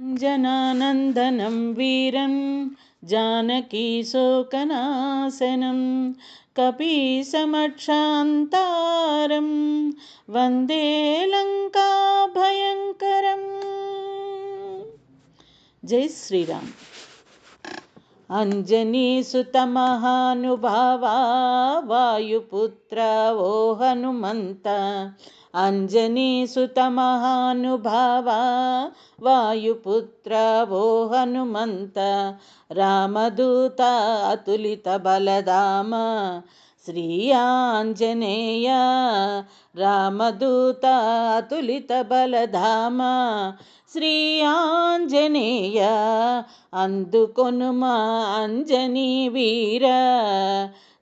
జనానందనం వీరం జానకీశోకనాశనం కపీసమక్షాంతారం వందే లంకాభయంకరం. జై శ్రీరామ్. అంజనీసుత మహానుభావా వాయుపుత్ర ఓ హనుమంత. అంజనీసుత మహానుభావా వాయుపుత్ర ఓ హనుమంత. రామదూత అతులిత బలధామ శ్రీ ఆంజనేయ. రామదూత అతులిత బలధామ శ్రీ ఆంజనేయ. అందుకొనుమా అంజనీ వీర.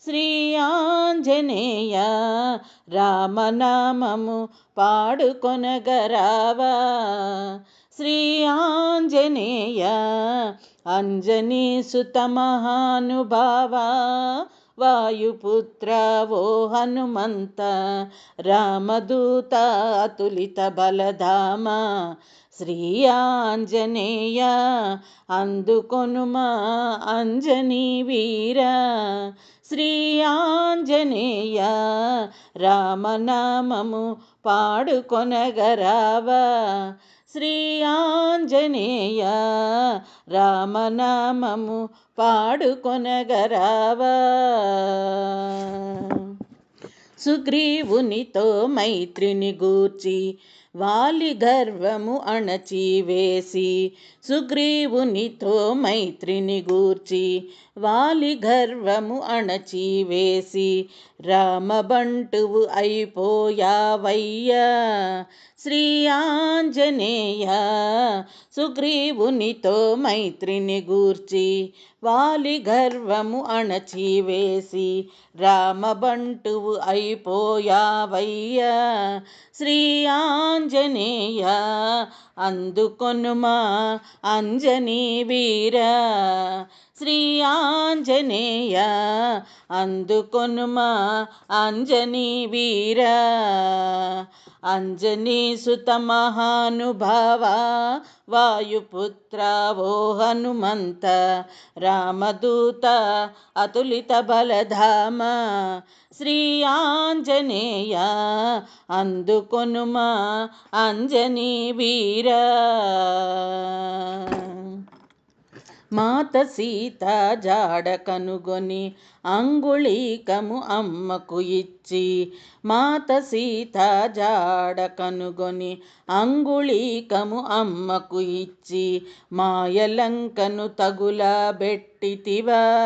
శ్రీ ఆంజనేయ రామనామము పాడుకొనగరావా. శ్రీ ఆంజనేయ అంజనీసుత మహానుభావా వాయుపుత్ర ఓ హనుమంత. రామదూత అతులిత బలధామ శ్రీ ఆంజనేయ. అందుకొనుమా అంజనీ వీర. శ్రీ ఆంజనేయ రామనామము పాడుకొనగరావా. శ్రీ ఆంజనేయ రామనామము పాడుకొనగరావా. సుగ్రీవునితో మైత్రిని గూర్చి వాలి గర్వము అణచివేసి. సుగ్రీవునితో మైత్రిని గూర్చి వాలి గర్వము అణచివేసి. రామబంటువు అయిపోయావయ్యా. శ్రీ ఆంజనేయ సుగ్రీవునితో మైత్రిని గూర్చి వాలి గర్వము అణచివేసి. రామబంటువు అయిపోయావయ్యా. శ్రీ ఆంజనేయ అందుకొనుమా అంజనీ వీర. శ్రీ ఆంజనేయ అందుకొనుమా అంజనీ వీర. అంజనీసుత మహానుభావా వాయుపుత్ర ఓ హనుమంత. రామదూత అతులిత బలధామ శ్రీ ఆంజనేయ. అందుకొనుమా అంజనీ వీర. మాత సీత జాడ కనుగొని అంగుళీకము అమ్మకు ఇచ్చి. మాత సీత జాడ కనుగొని అంగుళీకము అమ్మకు ఇచ్చి. మాయలంకను తగులబెట్టితివా.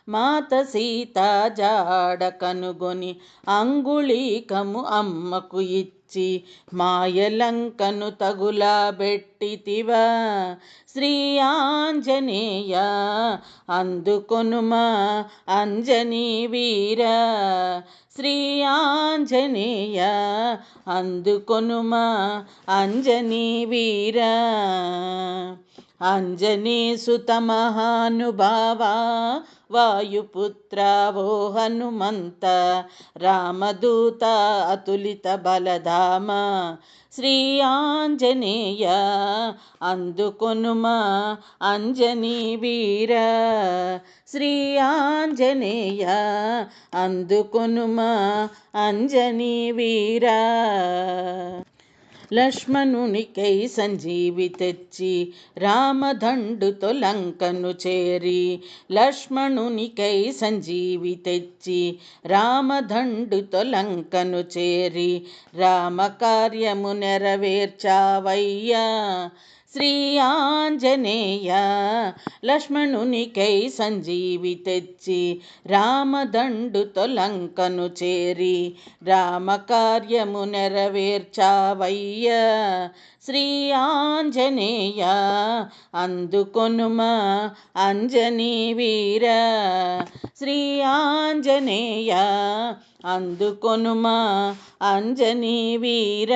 మాత సీత జాడ కనుగొని అంగుళీకము అమ్మకు ఇచ్చి. మాయలంకను తగులబెట్టితివా. శ్రీ ఆంజనేయ అందుకొనుమా అంజనీ వీర. శ్రీ ఆంజనేయ అందుకొనుమా అంజనీ వీర. అంజనీసుత మహానుభావా వాయుపుత్ర ఓ హనుమంత. రామదూత అతులిత బలధామ శ్రీ ఆంజనేయ. అందుకొనుమా అంజనీ వీర. శ్రీ ఆంజనేయ అందుకొనుమా అంజనీ వీర. లక్ష్మణునికై సంజీవి తెచ్చి రామదండుతో లంకను చేరి. లక్ష్మణునికై సంజీవి తెచ్చి రామదండుతో లంకను చేరి. రామకార్యము నెరవేర్చావయ్యా. శ్రీ ఆంజనేయ లక్ష్మణునికై సంజీవి తెచ్చి రామదండుతో లంకను చేరి. రామకార్యము నెరవేర్చావయ్యా. శ్రీ ఆంజనేయ అందుకొనుమా అంజనీ వీర. శ్రీ ఆంజనేయ అందుకొనుమా అంజనీ వీర.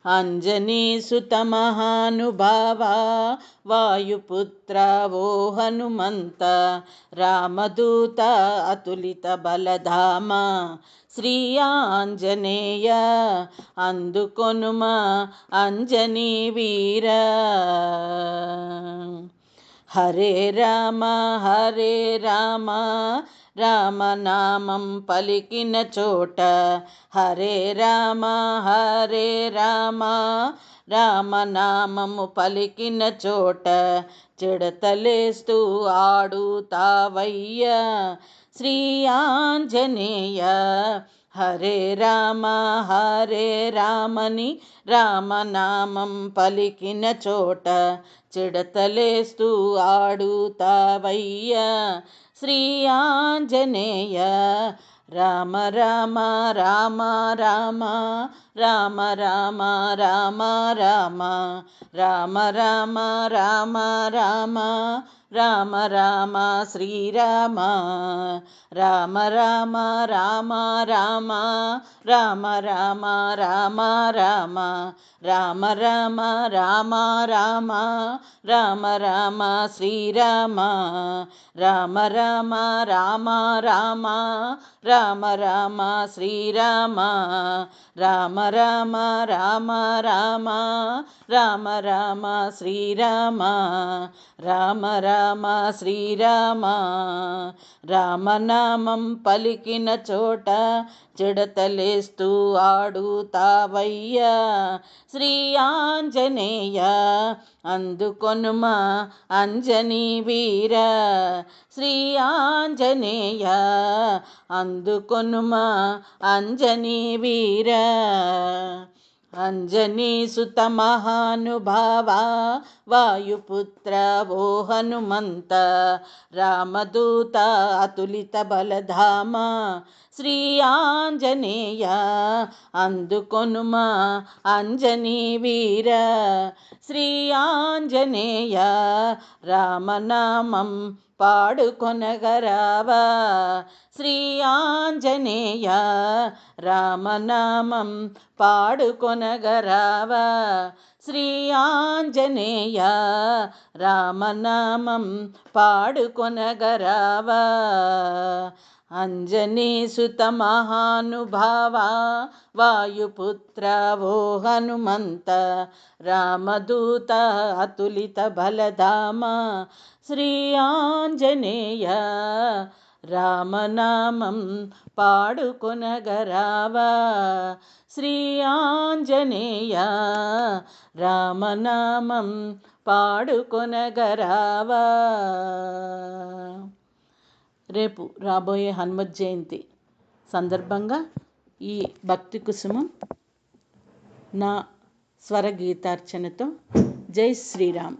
అంజనీసుత మహానుభావా వాయుపుత్ర ఓ హనుమంత. రామదూత అతులిత బలధామ శ్రీ ఆంజనేయ అందుకొనుమా అంజనీ వీర. హరే రామ హరే రామ రామనామం పలికిన చోట, హరే రామ హరే రామ రామనామము పలికిన చోట, చిడతలేస్తూ ఆడుతావయ్యా శ్రీ ఆంజనేయ. హరే రామ హరే రామని రామనామం పలికిన చోట, చిడతలేస్తూ ఆడుతావయ్యా శ్రీ ఆంజనేయ. రామ రామ రామ రామ రామ రామ రామ రామ రామ రామ రామ రామ రామ రామ శ్రీరామ. రామ రామ రామ రామ రామ రామ రామ రామ రామ రామ రామ రామ రామ రామ శ్రీరామ. రామ రామ రామ రామ రామ రామ శ్రీరామ. రామ రామ రామ రామ రామ రామ శ్రీరామ. రామ రామ శ్రీరామ. రామనామం పలికిన చోట, చిడతలేస్తూ ఆడుతావయ్యా శ్రీ ఆంజనేయ. అందుకొనుమా అంజనీ వీర. శ్రీ ఆంజనేయ అందుకొనుమా అంజనీ వీర. అంజనీ సుత మహానుభావ వాయుపుత్ర ఓ హనుమంత, రామదూత అతులిత బలధామ శ్రీ ఆంజనేయ. అందుకొనుమా అంజనీ వీర. శ్రీ ఆంజనేయ రామనామం పాడుకొనగరావా శ్రీ ఆంజనేయ. రామనామం పాడుకొనగరావా శ్రీ ఆంజనేయ. రామనామం పాడుకొనగరావా. అంజనీ సుత మహానుభావ వాయుపుత్ర ఓ హనుమంత, రామదూత అతులిత బలధామ శ్రీ ఆంజనేయ. రామనామం పాడుకొనగరావా శ్రీ ఆంజనేయ. రామనామం పాడుకొనగరావా. రేపు రాబోయే హనుమత్ జయంతి సందర్భంగా ఈ భక్తి కుసుమం నా స్వరగీతార్చనతో. జై శ్రీరామ్.